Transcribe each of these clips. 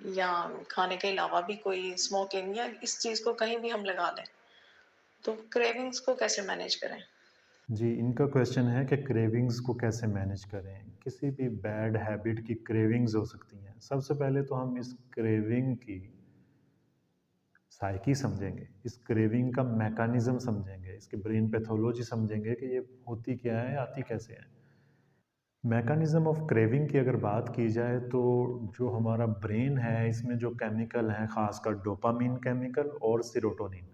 یا کھانے کے علاوہ بھی کوئی اسموکنگ یا اس چیز کو کہیں بھی ہم لگا لیں، تو کریونگس کو کیسے مینیج کریں؟ جی، ان کا کویشچن ہے کہ کریونگز کو کیسے مینیج کریں؟ کسی بھی بیڈ ہیبٹ کی کریونگز ہو سکتی ہیں۔ سب سے پہلے تو ہم اس کریونگ کی سائیکی سمجھیں گے، اس کریونگ کا میکانزم سمجھیں گے، اس کے برین پیتھولوجی سمجھیں گے کہ یہ ہوتی کیا ہے، آتی کیسے ہے۔ میکانزم آف کریونگ کی اگر بات کی جائے تو جو ہمارا برین ہے اس میں جو کیمیکل ہیں، خاص کر ڈوپامین کیمیکل اور سیروٹونین،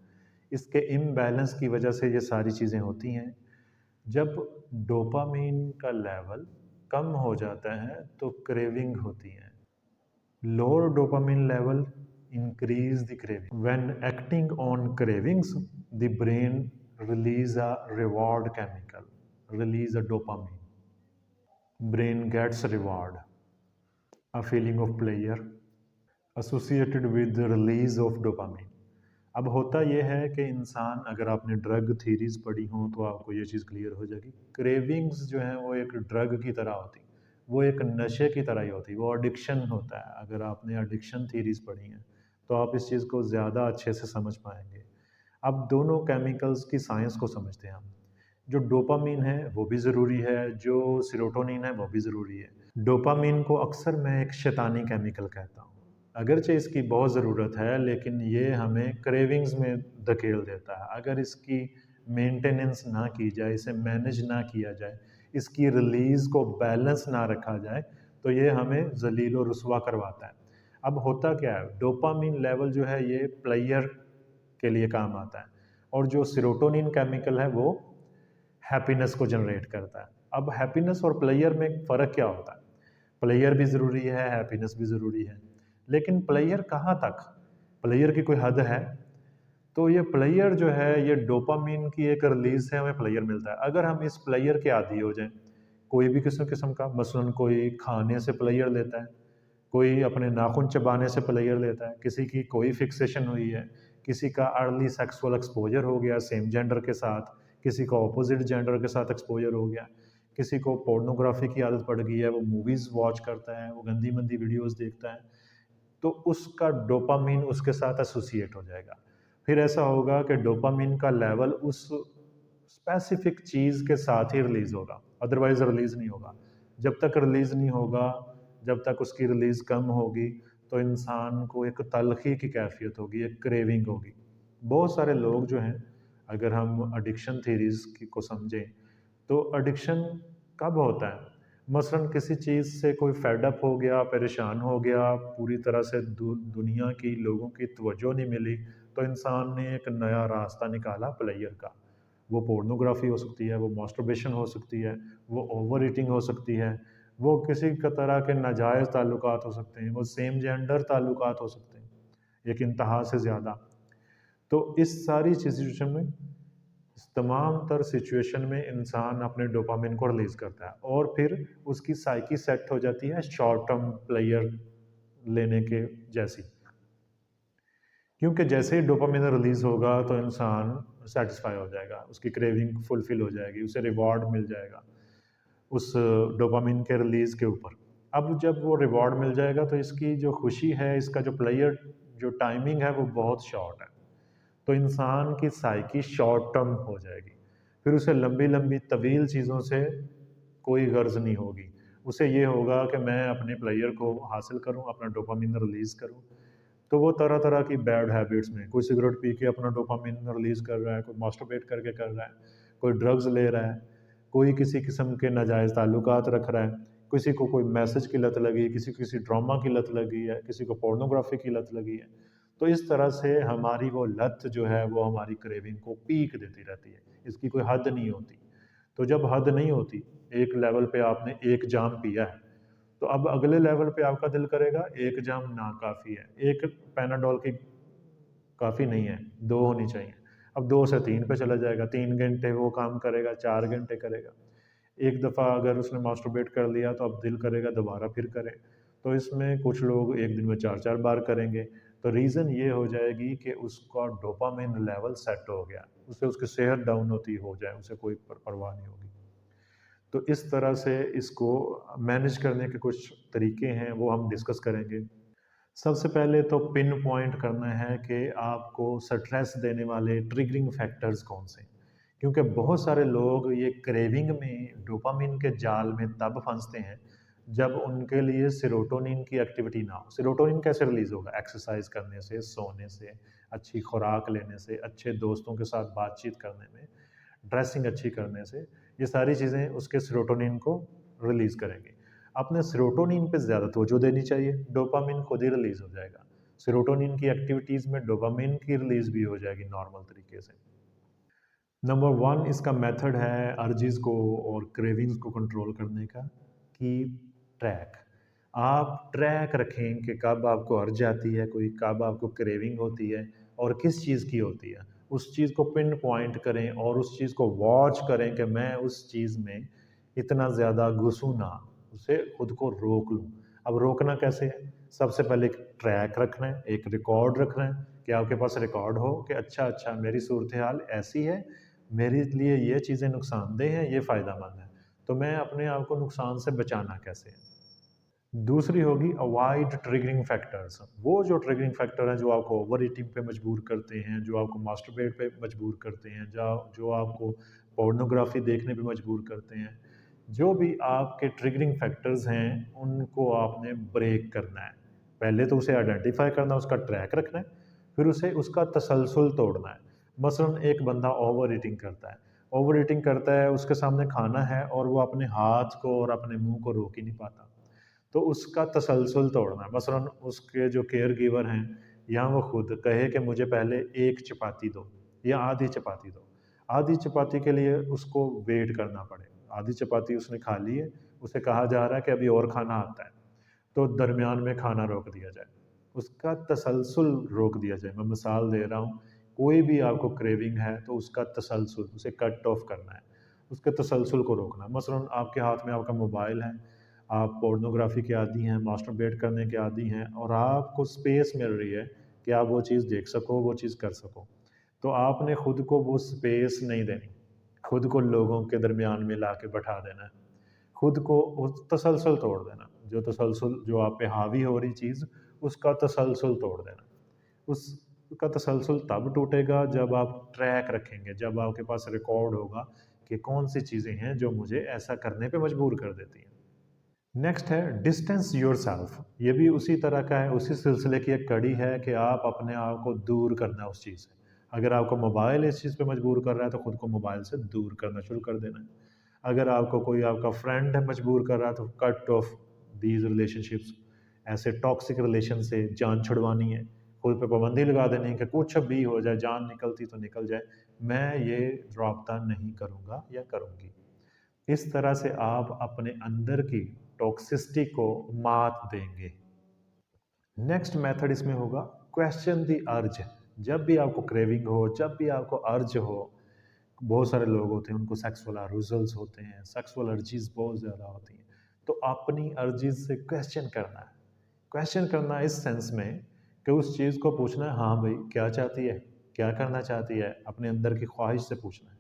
اس کے امبیلنس کی وجہ سے یہ ساری چیزیں ہوتی ہیں۔ جب ڈوپامین کا لیول کم ہو جاتا ہے تو کریونگ ہوتی ہے۔ Lower dopamine level increase the craving. When acting on cravings, the brain release a reward chemical, release a dopamine. Brain gets reward, a feeling of pleasure associated with the release of dopamine. اب ہوتا یہ ہے کہ انسان، اگر آپ نے drug theories پڑھی ہوں تو آپ کو یہ چیز کلیئر ہو جائے گی، کریونگز جو ہیں وہ ایک ڈرگ کی طرح ہوتی، وہ ایک نشے کی طرح ہی ہوتی، وہ ایڈکشن ہوتا ہے۔ اگر آپ نے ایڈکشن تھیریز پڑھی ہیں تو آپ اس چیز کو زیادہ اچھے سے سمجھ پائیں گے۔ اب دونوں کیمیکلز کی سائنس کو سمجھتے ہیں ہم۔ جو ڈوپامین ہے وہ بھی ضروری ہے، جو سیروٹونین ہے وہ بھی ضروری ہے۔ ڈوپامین کو اکثر میں ایک شیطانی کیمیکل کہتا ہوں، اگرچہ اس کی بہت ضرورت ہے لیکن یہ ہمیں کریونگز میں دھکیل دیتا ہے۔ اگر اس کی مینٹیننس نہ کی جائے، اسے مینیج نہ کیا جائے، اس کی ریلیز کو بیلنس نہ رکھا جائے تو یہ ہمیں ذلیل و رسوا کرواتا ہے۔ اب ہوتا کیا ہے، ڈوپامین لیول جو ہے یہ پلیئر کے لیے کام آتا ہے، اور جو سیروٹونین کیمیکل ہے وہ ہیپینس کو جنریٹ کرتا ہے۔ اب ہیپینس اور پلیئر میں فرق کیا ہوتا ہے؟ پلیئر بھی ضروری ہے، ہیپینس بھی ضروری ہے، لیکن پلیئر کہاں تک؟ پلیئر کی کوئی حد ہے؟ تو یہ پلیئر جو ہے یہ ڈوپامین کی ایک ریلیز سے ہمیں پلیئر ملتا ہے۔ اگر ہم اس پلیئر کے عادی ہو جائیں، کوئی بھی قسم کا، مثلاً کوئی کھانے سے پلیئر لیتا ہے، کوئی اپنے ناخن چبانے سے پلیئر لیتا ہے، کسی کی کوئی فکسیشن ہوئی ہے، کسی کا ارلی سیکسول ایکسپوجر ہو گیا سیم جینڈر کے ساتھ، کسی کو اپوزٹ جینڈر کے ساتھ ایکسپوجر ہو گیا، کسی کو پورنوگرافی کی عادت پڑ گئی ہے، وہ موویز واچ کرتا ہے، وہ گندی مندی ویڈیوز دیکھتا ہے، تو اس کا ڈوپامین اس کے ساتھ ایسوسیٹ ہو جائے گا۔ پھر ایسا ہوگا کہ ڈوپامین کا لیول اس اسپیسیفک چیز کے ساتھ ہی ریلیز ہوگا، ادروائز ریلیز نہیں ہوگا۔ جب تک ریلیز نہیں ہوگا، جب تک اس کی ریلیز کم ہوگی تو انسان کو ایک تلخی کی کیفیت ہوگی، ایک کریونگ ہوگی۔ بہت سارے لوگ جو ہیں، اگر ہم ایڈکشن تھیریز کو سمجھیں تو ایڈکشن کب ہوتا ہے؟ مثلاً کسی چیز سے کوئی فیڈ اپ ہو گیا، پریشان ہو گیا، پوری طرح سے دنیا کی لوگوں کی توجہ نہیں ملی، تو انسان نے ایک نیا راستہ نکالا پلیئر کا۔ وہ پورنوگرافی ہو سکتی ہے، وہ ماسٹربیشن ہو سکتی ہے، وہ اوور ایٹنگ ہو سکتی ہے، وہ کسی طرح کے ناجائز تعلقات ہو سکتے ہیں، وہ سیم جینڈر تعلقات ہو سکتے ہیں ایک انتہا سے زیادہ۔ تو اس ساری سچویشن میں، اس تمام تر سچویشن میں انسان اپنے ڈوپامین کو ریلیز کرتا ہے، اور پھر اس کی سائیکی سیٹ ہو جاتی ہے شارٹ ٹرم پلیئر لینے کے جیسی، کیونکہ جیسے ہی ڈوپامین ریلیز ہوگا تو انسان سیٹسفائی ہو جائے گا، اس کی کریونگ فلفل ہو جائے گی، اسے ریوارڈ مل جائے گا اس ڈوپامین کے ریلیز کے اوپر۔ اب جب وہ ریوارڈ مل جائے گا تو اس کی جو خوشی ہے، اس کا جو پلیئر جو ٹائمنگ ہے وہ بہت شارٹ ہے، تو انسان کی سائیکی شارٹ ٹرم ہو جائے گی، پھر اسے لمبی لمبی طویل چیزوں سے کوئی غرض نہیں ہوگی۔ اسے یہ ہوگا کہ میں اپنے پلیئر کو حاصل کروں، اپنا ڈوپامین ریلیز کروں۔ تو وہ طرح طرح کی بیڈ ہیبٹس میں، کوئی سگریٹ پی کے اپنا ڈوپامین ریلیز کر رہا ہے، کوئی ماسٹربیٹ کر کے کر رہا ہے، کوئی ڈرگز لے رہا ہے، کوئی کسی قسم کے ناجائز تعلقات رکھ رہا ہے، کسی کو کوئی میسج کی لت لگی، کسی ڈرامہ کی لت لگی ہے، کسی کو پورنوگرافی کی لت لگی ہے۔ تو اس طرح سے ہماری وہ لت جو ہے وہ ہماری کریونگ کو پیک دیتی رہتی ہے، اس کی کوئی حد نہیں ہوتی۔ تو جب حد نہیں ہوتی، ایک لیول پہ آپ نے ایک جام پیا ہے، تو اب اگلے لیول پہ آپ کا دل کرے گا ایک جام ناکافی ہے، ایک پیناڈول کی کافی نہیں ہے، 2 ہونی چاہیے۔ اب 2 سے 3 پہ چلا جائے گا، 3 گھنٹے وہ کام کرے گا، 4 گھنٹے کرے گا۔ ایک دفعہ اگر اس نے ماسٹربیٹ کر لیا تو اب دل کرے گا دوبارہ پھر کرے۔ تو اس میں کچھ لوگ ایک دن میں 4 بار کریں گے۔ تو ریزن یہ ہو جائے گی کہ اس کا ڈوپامین لیول سیٹ ہو گیا، اسے اس کی صحت ڈاؤن ہوتی ہو جائے، اسے کوئی پرواہ نہیں ہوگی۔ تو اس طرح سے اس کو مینیج کرنے کے کچھ طریقے ہیں، وہ ہم ڈسکس کریں گے۔ سب سے پہلے تو پن پوائنٹ کرنا ہے کہ آپ کو سٹریس دینے والے ٹریگرنگ فیکٹرز کون سے ہیں، کیونکہ بہت سارے لوگ یہ کریونگ میں ڈوپامین کے جال میں تب پھنستے ہیں جب ان کے لیے سیروٹونین کی ایکٹیویٹی نہ ہو۔ سیروٹونین کیسے ریلیز ہوگا؟ ایکسرسائز کرنے سے، سونے سے، اچھی خوراک لینے سے، اچھے دوستوں کے ساتھ بات چیت کرنے میں، ڈریسنگ اچھی کرنے سے، یہ ساری چیزیں اس کے سیروٹونین کو ریلیز کریں گی۔ اپنے سیروٹونین پہ زیادہ توجہ دینی چاہیے، ڈوپامین خود ہی ریلیز ہو جائے گا۔ سیروٹونین کی ایکٹیویٹیز میں ڈوپامین کی ریلیز بھی ہو جائے گی نارمل طریقے سے۔ نمبر 1 اس کا میتھڈ ہے ارجز کو اور کریونگز کو کنٹرول کرنے کا، کیپ ٹریک۔ آپ ٹریک رکھیں کہ کب آپ کو ارج آتی ہے کوئی، کب آپ کو کریونگ ہوتی ہے اور کس چیز کی ہوتی ہے، اس چیز کو پن پوائنٹ کریں اور اس چیز کو واچ کریں کہ میں اس چیز میں اتنا زیادہ گھسوں نہ، اسے خود کو روک لوں۔ اب روکنا کیسے ہے؟ سب سے پہلے ایک ٹریک رکھنا ہے، ایک ریکارڈ رکھنا ہے کہ آپ کے پاس ریکارڈ ہو کہ اچھا میری صورتحال ایسی ہے، میرے لیے یہ چیزیں نقصان دہ ہیں، یہ فائدہ مند ہے، تو میں اپنے آپ کو نقصان سے بچانا کیسے ہے۔ دوسری ہوگی اوائڈ ٹریگرنگ فیکٹرز، وہ جو ٹریگرنگ فیکٹر ہیں جو آپ کو اوور ایٹنگ پہ مجبور کرتے ہیں، جو آپ کو ماسٹربیٹ پہ مجبور کرتے ہیں، جو آپ کو پورنوگرافی دیکھنے پہ مجبور کرتے ہیں، جو بھی آپ کے ٹریگرنگ فیکٹرز ہیں ان کو آپ نے بریک کرنا ہے۔ پہلے تو اسے آئیڈینٹیفائی کرنا، اس کا ٹریک رکھنا ہے، پھر اسے اس کا تسلسل توڑنا ہے۔ مثلاً ایک بندہ اوور ایٹنگ کرتا ہے، اوور ایٹنگ کرتا ہے، اس کے سامنے کھانا ہے اور وہ اپنے ہاتھ کو اور اپنے منہ کو روک ہی نہیں پاتا، تو اس کا تسلسل توڑنا ہے۔ مثلاً اس کے جو کیئر گیور ہیں یا وہ خود کہے کہ مجھے پہلے ایک چپاتی دو یا آدھی چپاتی دو، آدھی چپاتی کے لیے اس کو ویٹ کرنا پڑے، آدھی چپاتی اس نے کھا لی ہے، اسے کہا جا رہا ہے کہ ابھی اور کھانا آتا ہے، تو درمیان میں کھانا روک دیا جائے، اس کا تسلسل روک دیا جائے۔ میں مثال دے رہا ہوں، کوئی بھی آپ کو کریونگ ہے تو اس کا تسلسل، اسے کٹ آف کرنا ہے، اس کے تسلسل کو روکنا ہے۔ مثلاً آپ کے ہاتھ میں آپ کا موبائل ہے، آپ پورنوگرافی کے عادی ہیں، ماسٹربیٹ کرنے کے عادی ہیں، اور آپ کو سپیس مل رہی ہے کہ آپ وہ چیز دیکھ سکو، وہ چیز کر سکو، تو آپ نے خود کو وہ سپیس نہیں دینی، خود کو لوگوں کے درمیان میں لا کے بٹھا دینا ہے، خود کو اس تسلسل توڑ دینا، جو تسلسل جو آپ پہ حاوی ہو رہی چیز، اس کا تسلسل توڑ دینا۔ اس کا تسلسل تب ٹوٹے گا جب آپ ٹریک رکھیں گے، جب آپ کے پاس ریکارڈ ہوگا کہ کون سی چیزیں ہیں جو مجھے ایسا کرنے پہ مجبور کر دیتی ہیں۔ نیکسٹ ہے ڈسٹینس یور سیلف، یہ بھی اسی طرح کا ہے، اسی سلسلے کی ایک کڑی ہے کہ آپ اپنے آپ کو دور کرنا اس چیز سے۔ اگر آپ کو موبائل اس چیز پہ مجبور کر رہا ہے تو خود کو موبائل سے دور کرنا شروع کر دینا ہے۔ اگر آپ کو کوئی آپ کا فرینڈ مجبور کر رہا ہے تو cut off these relationships, ایسے ٹاکسک ریلیشن سے جان چھڑوانی ہے، خود پہ پابندی لگا دینی ہے کہ کچھ بھی ہو جائے، جان نکلتی تو نکل جائے، میں یہ رابطہ نہیں کروں گا یا کروں گی۔ اس طرح سے آپ اپنے اندر کی ٹاکسسٹی کو مات دیں گے۔ نیکسٹ میتھڈ اس میں ہوگا کویسچن دی ارج۔ جب بھی آپ کو کریونگ ہو، جب بھی آپ کو ارج ہو، بہت سارے لوگ ہوتے ہیں ان کو سیکسول اروزلز ہوتے ہیں، سیکسول ارجیز بہت زیادہ ہوتی ہیں، تو اپنی ارجیز سے کویسچن کرنا ہے۔ کویسچن کرنا اس سینس میں کہ اس چیز کو پوچھنا ہے، ہاں بھائی کیا چاہتی ہے، کیا کرنا چاہتی ہے، اپنے اندر کی خواہش سے پوچھنا ہے،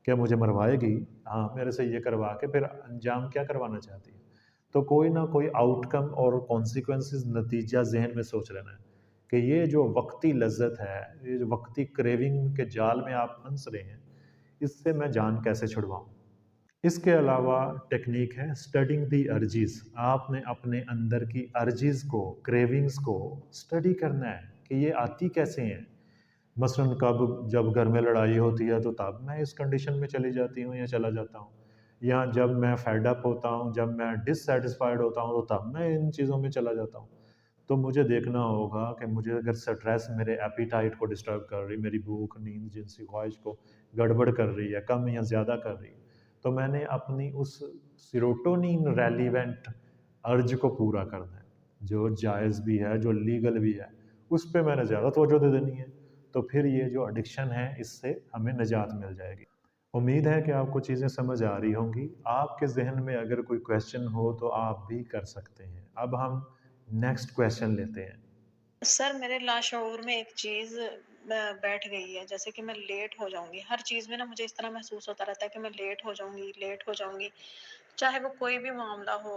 کیا مجھے مروائے گی؟ ہاں، میرے سے یہ کروا کے پھر انجام کیا کروانا چاہتی ہے؟ تو کوئی نہ کوئی آؤٹ کم اور کانسیکوینسز، نتیجہ ذہن میں سوچ لینا ہے کہ یہ جو وقتی لذت ہے، یہ جو وقتی کریونگ کے جال میں آپ پھنس رہے ہیں، اس سے میں جان کیسے چھڑواؤں۔ اس کے علاوہ ٹیکنیک ہے اسٹڈنگ دی ارجیز۔ آپ نے اپنے اندر کی ارجیز کو، کریونگز کو اسٹڈی کرنا ہے کہ یہ آتی کیسے ہیں۔ مثلاً جب گھر میں لڑائی ہوتی ہے تو تب میں اس کنڈیشن میں چلی جاتی ہوں یا چلا جاتا ہوں، یا جب میں فیڈ اپ ہوتا ہوں، جب میں ڈس سیٹسفائیڈ ہوتا ہوں تو تب میں ان چیزوں میں چلا جاتا ہوں۔ تو مجھے دیکھنا ہوگا کہ مجھے اگر سٹریس میرے ایپیٹائٹ کو ڈسٹرب کر رہی، میری بھوک، نیند، جنسی خواہش کو گڑبڑ کر رہی ہے، کم یا زیادہ کر رہی ہے، تو میں نے اپنی اس سیروٹونین ریلیونٹ ارج کو پورا کرنا ہے، جو جائز بھی ہے، جو لیگل بھی ہے، اس پہ میں نے زیادہ توجہ دے دینی ہے، تو پھر یہ جو ایڈکشن ہے اس سے ہمیں نجات مل جائے گی۔ امید ہے کہ آپ کو چیزیں سمجھ آ رہی ہوں گی۔ آپ کے ذہن میں اگر کوئی کویسچن ہو تو آپ بھی کر سکتے ہیں۔ اب ہم نیکسٹ کویسچن لیتے ہیں۔ سر میرے لاشعور میں ایک چیز بیٹھ گئی ہے، جیسے کہ میں لیٹ ہو جاؤں گی ہر چیز میں نا، مجھے اس طرح محسوس ہوتا رہتا ہے کہ میں لیٹ ہو جاؤں گی، لیٹ ہو جاؤں گی، چاہے وہ کوئی بھی معاملہ ہو،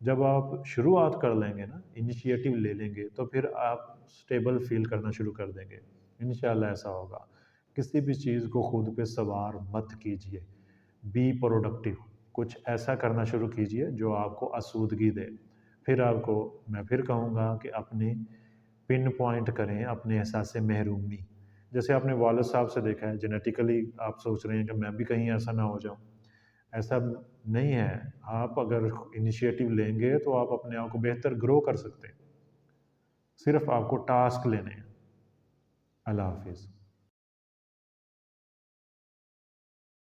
جب آپ شروعات کر لیں گے نا، انیشیٹو لے لیں گے، تو پھر آپ اسٹیبل فیل کرنا شروع کر دیں گے، انشاءاللہ ایسا ہوگا۔ کسی بھی چیز کو خود پہ سوار مت کیجیے، بی پروڈکٹیو، کچھ ایسا کرنا شروع کیجیے جو آپ کو آسودگی دے۔ پھر آپ کو میں پھر کہوں گا کہ اپنی پن پوائنٹ کریں اپنے احساس محرومی۔ جیسے آپ نے والد صاحب سے دیکھا ہے، جینیٹیکلی آپ سوچ رہے ہیں کہ میں بھی کہیں ایسا نہ ہو جاؤں، ایسا نہیں ہے۔ آپ اگر انیشیٹو لیں گے تو آپ اپنے آپ کو بہتر گرو کر سکتے ہیں، صرف آپ کو ٹاسک لینے ہیں۔ اللہ حافظ۔